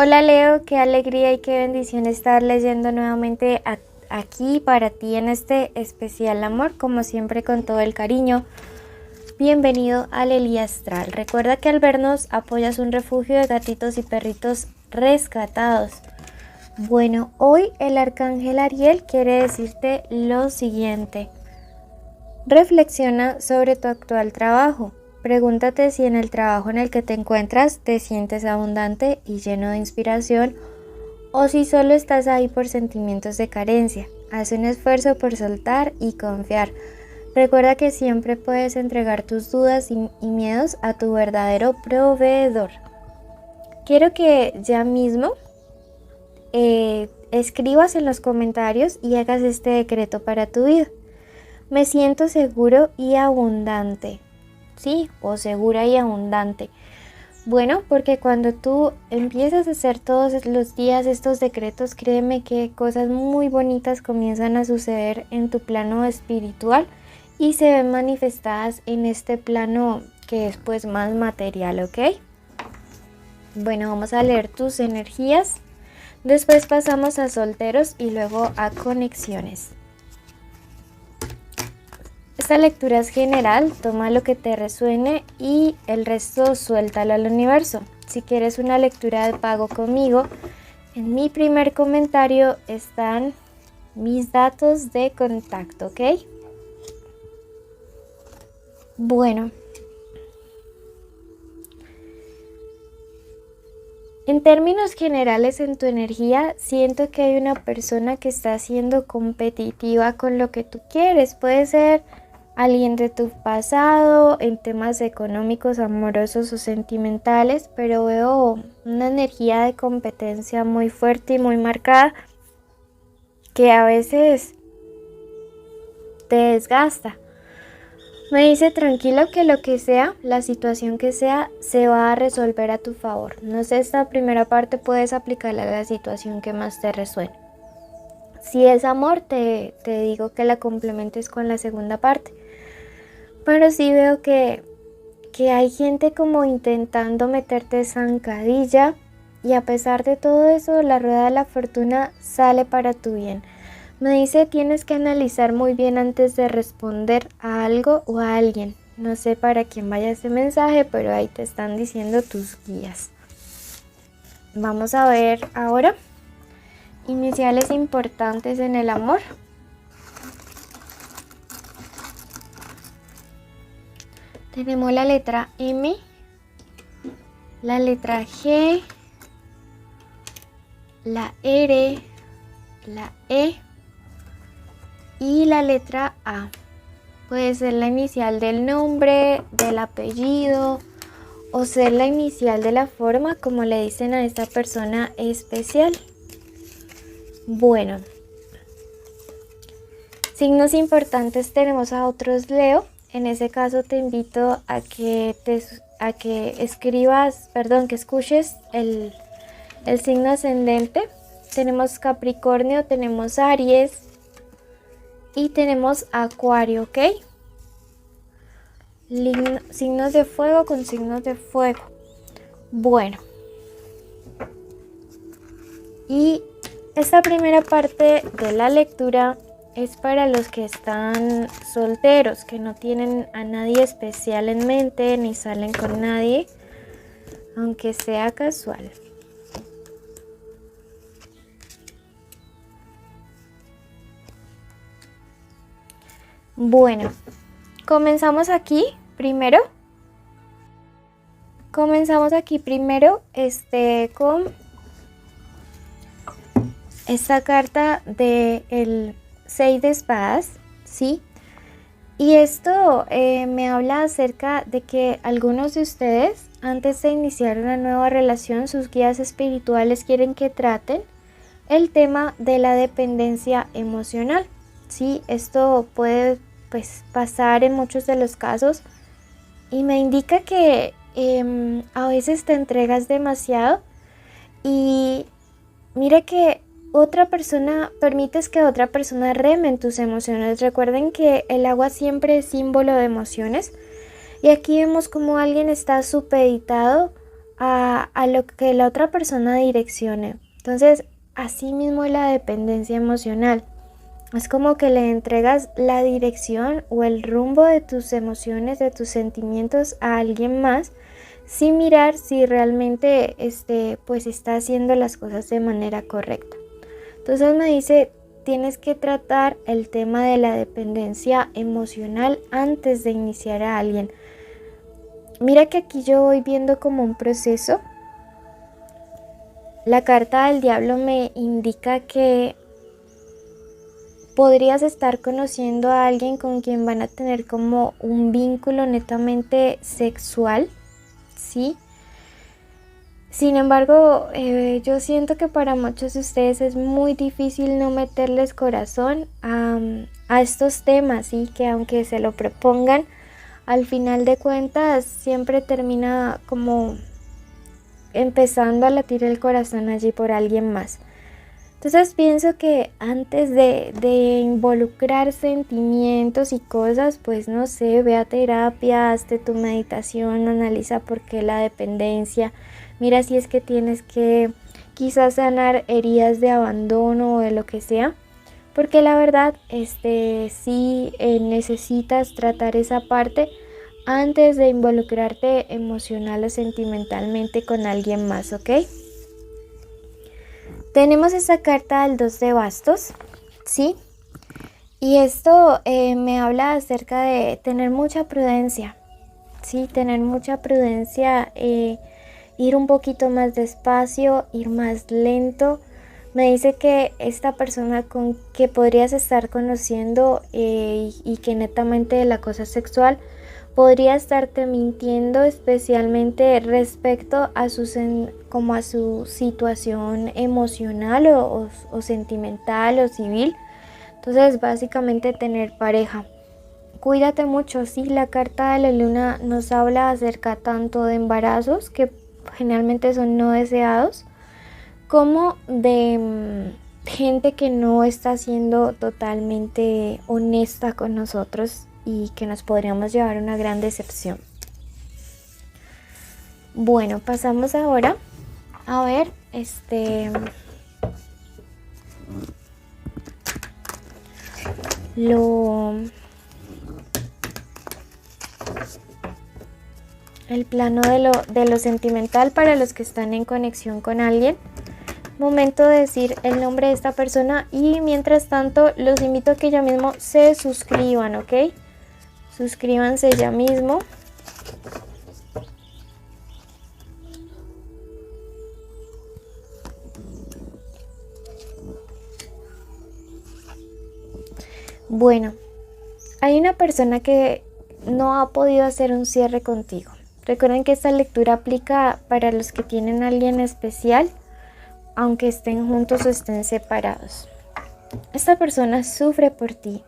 Hola Leo, qué alegría y qué bendición estar leyendo nuevamente aquí para ti en este especial amor, como siempre con todo el cariño. Bienvenido al Elías Astral. Recuerda que al vernos apoyas un refugio de gatitos y perritos rescatados. Bueno, hoy el arcángel Ariel quiere decirte lo siguiente. Reflexiona sobre tu actual trabajo. Pregúntate si en el trabajo en el que te encuentras te sientes abundante y lleno de inspiración o si solo estás ahí por sentimientos de carencia. Haz un esfuerzo por soltar y confiar. Recuerda que siempre puedes entregar tus dudas y miedos a tu verdadero proveedor. Quiero que ya mismo escribas en los comentarios y hagas este decreto para tu vida. Me siento seguro y abundante. Sí, o segura y abundante. Bueno, porque cuando tú empiezas a hacer todos los días estos decretos, créeme que cosas muy bonitas comienzan a suceder en tu plano espiritual y se ven manifestadas en este plano que es pues más material, ¿ok? Bueno, vamos a leer tus energías. Después pasamos a solteros y luego a conexiones. Esta lectura es general, toma lo que te resuene y el resto suéltalo al universo. Si quieres una lectura de pago conmigo, en mi primer comentario están mis datos de contacto, ¿ok? Bueno. En términos generales en tu energía, siento que hay una persona que está siendo competitiva con lo que tú quieres. Puede ser alguien de tu pasado, en temas económicos, amorosos o sentimentales, pero veo una energía de competencia muy fuerte y muy marcada que a veces te desgasta. Me dice tranquilo que lo que sea, la situación que sea, se va a resolver a tu favor. No sé, esta primera parte puedes aplicarla a la situación que más te resuene. Si es amor, te digo que la complementes con la segunda parte. Pero sí veo que hay gente como intentando meterte zancadilla y a pesar de todo eso, la rueda de la fortuna sale para tu bien. Me dice tienes que analizar muy bien antes de responder a algo o a alguien. No sé para quién vaya ese mensaje, pero ahí te están diciendo tus guías. Vamos a ver ahora iniciales importantes en el amor. Tenemos la letra M, la letra G, la R, la E y la letra A. Puede ser la inicial del nombre, del apellido o ser la inicial de la forma como le dicen a esta persona especial. Bueno, signos importantes tenemos a otros Leo. En ese caso te invito a que que escuches el signo ascendente. Tenemos Capricornio, tenemos Aries y tenemos Acuario, ¿ok? Signos de fuego con signos de fuego. Bueno. Y esta primera parte de la lectura es para los que están solteros, que no tienen a nadie especial en mente ni salen con nadie, aunque sea casual. Bueno, comenzamos aquí primero con esta carta del 6 de espadas, ¿sí? Y esto me habla acerca de que algunos de ustedes, antes de iniciar una nueva relación, sus guías espirituales quieren que traten el tema de la dependencia emocional, ¿sí? Esto puede pasar en muchos de los casos y me indica que a veces te entregas demasiado y mira que permites que otra persona reme en tus emociones. Recuerden que el agua siempre es símbolo de emociones y aquí vemos como alguien está supeditado a lo que la otra persona direccione. Entonces, así mismo es la dependencia emocional. Es como que le entregas la dirección o el rumbo de tus emociones, de tus sentimientos a alguien más, sin mirar si realmente pues está haciendo las cosas de manera correcta. Entonces me dice, tienes que tratar el tema de la dependencia emocional antes de iniciar a alguien. Mira que aquí yo voy viendo como un proceso. La carta del diablo me indica que podrías estar conociendo a alguien con quien van a tener como un vínculo netamente sexual, ¿sí? Sin embargo, yo siento que para muchos de ustedes es muy difícil no meterles corazón a estos temas, ¿sí? Que aunque se lo propongan, al final de cuentas siempre termina como empezando a latir el corazón allí por alguien más. Entonces pienso que antes de involucrar sentimientos y cosas, pues no sé, ve a terapia, hazte tu meditación, analiza por qué la dependencia, mira si es que tienes que quizás sanar heridas de abandono o de lo que sea, porque la verdad sí necesitas tratar esa parte antes de involucrarte emocional o sentimentalmente con alguien más, ¿ok? Tenemos esta carta del 2 de bastos, ¿sí? Y esto me habla acerca de tener mucha prudencia, ¿sí? Tener mucha prudencia, ir un poquito más despacio, ir más lento. Me dice que esta persona con que podrías estar conociendo y que netamente de la cosa sexual podría estarte mintiendo, especialmente respecto a como a su situación emocional o sentimental o civil. Entonces, básicamente tener pareja. Cuídate mucho, sí, la carta de la luna nos habla acerca tanto de embarazos, que generalmente son no deseados, como de gente que no está siendo totalmente honesta con nosotros y que nos podríamos llevar a una gran decepción. Bueno, pasamos ahora a ver el plano de lo sentimental para los que están en conexión con alguien. Momento de decir el nombre de esta persona y mientras tanto los invito a que ya mismo se suscriban, ¿ok? Suscríbanse ya mismo. Bueno, hay una persona que no ha podido hacer un cierre contigo. Recuerden que esta lectura aplica para los que tienen a alguien especial, aunque estén juntos o estén separados. Esta persona sufre por ti.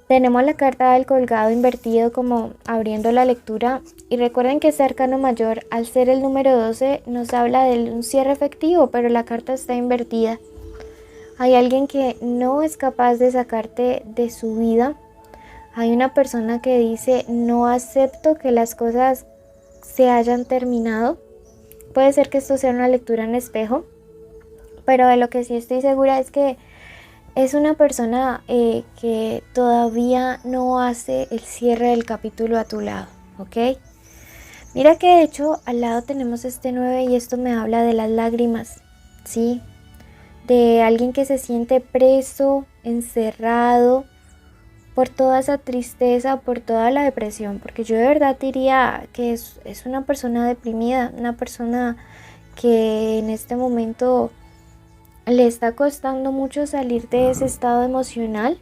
Tenemos la carta del colgado invertido como abriendo la lectura y recuerden que este arcano mayor, al ser el número 12, nos habla de un cierre efectivo, pero la carta está invertida. Hay alguien que no es capaz de sacarte de su vida. Hay una persona que dice, no acepto que las cosas se hayan terminado. Puede ser que esto sea una lectura en espejo, pero de lo que sí estoy segura es que es una persona que todavía no hace el cierre del capítulo a tu lado, ¿ok? Mira que de hecho al lado tenemos este 9 y esto me habla de las lágrimas, ¿sí? De alguien que se siente preso, encerrado, por toda esa tristeza, por toda la depresión, porque yo de verdad diría que es una persona deprimida, una persona que en este momento le está costando mucho salir de ese estado emocional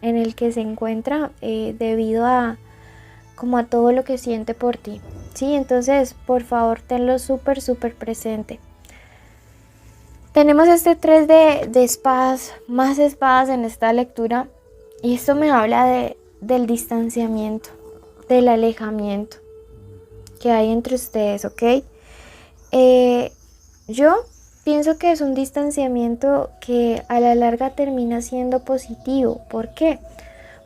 en el que se encuentra debido a como a todo lo que siente por ti, ¿sí? Entonces, por favor, tenlo súper presente. Tenemos este 3 de espadas, más espadas en esta lectura. Y esto me habla del distanciamiento, del alejamiento que hay entre ustedes, ¿ok? Yo pienso que es un distanciamiento que a la larga termina siendo positivo. ¿Por qué?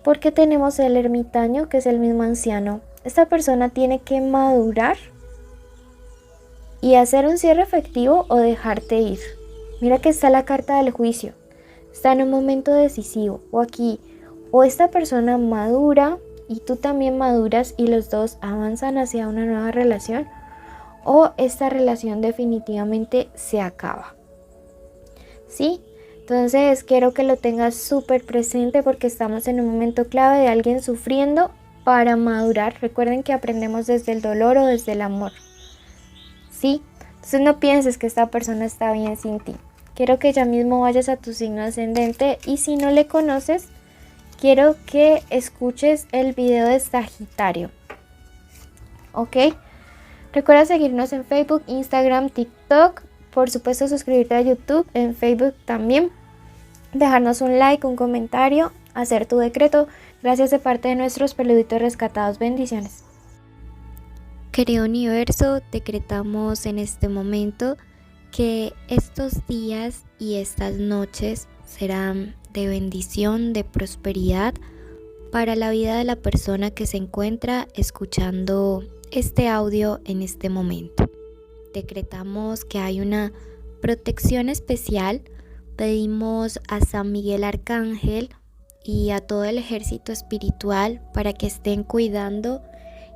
Porque tenemos el ermitaño, que es el mismo anciano. Esta persona tiene que madurar y hacer un cierre efectivo o dejarte ir. Mira que está la carta del juicio. Está en un momento decisivo o aquí. O esta persona madura y tú también maduras y los dos avanzan hacia una nueva relación. O esta relación definitivamente se acaba. ¿Sí? Entonces quiero que lo tengas súper presente porque estamos en un momento clave de alguien sufriendo para madurar. Recuerden que aprendemos desde el dolor o desde el amor. ¿Sí? Entonces no pienses que esta persona está bien sin ti. Quiero que ya mismo vayas a tu signo ascendente y si no le conoces, quiero que escuches el video de Sagitario. ¿Ok? Recuerda seguirnos en Facebook, Instagram, TikTok. Por supuesto suscribirte a YouTube, en Facebook también. Dejarnos un like, un comentario, hacer tu decreto. Gracias de parte de nuestros peluditos rescatados. Bendiciones. Querido universo, decretamos en este momento que estos días y estas noches serán de bendición, de prosperidad para la vida de la persona que se encuentra escuchando este audio en este momento. Decretamos que hay una protección especial. Pedimos a San Miguel Arcángel y a todo el ejército espiritual para que estén cuidando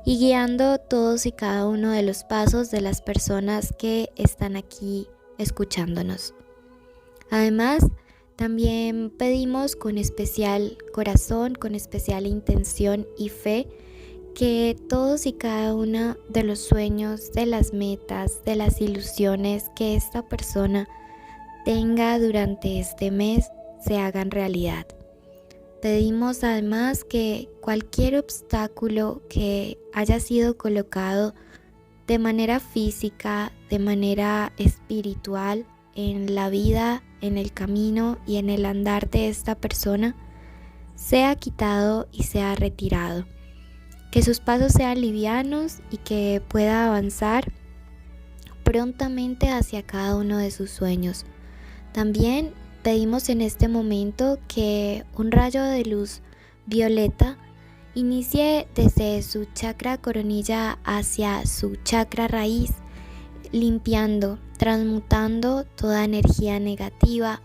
y guiando todos y cada uno de los pasos de las personas que están aquí escuchándonos. Además, también pedimos con especial corazón, con especial intención y fe, que todos y cada uno de los sueños, de las metas, de las ilusiones que esta persona tenga durante este mes se hagan realidad. Pedimos además que cualquier obstáculo que haya sido colocado de manera física, de manera espiritual, en la vida, en el camino y en el andar de esta persona, sea quitado y sea retirado. Que sus pasos sean livianos y que pueda avanzar prontamente hacia cada uno de sus sueños. También pedimos en este momento que un rayo de luz violeta inicie desde su chakra coronilla hacia su chakra raíz, limpiando, transmutando toda energía negativa,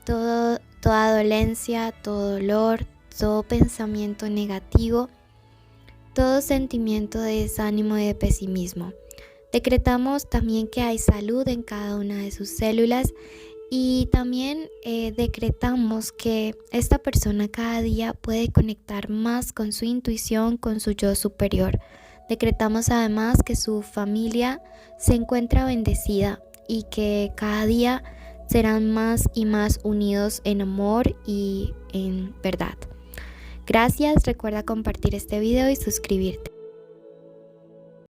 toda dolencia, todo dolor, todo pensamiento negativo, todo sentimiento de desánimo y de pesimismo. Decretamos también que hay salud en cada una de sus células. Y también decretamos que esta persona cada día puede conectar más con su intuición, con su yo superior. Decretamos además que su familia se encuentra bendecida y que cada día serán más y más unidos en amor y en verdad. Gracias, recuerda compartir este video y suscribirte.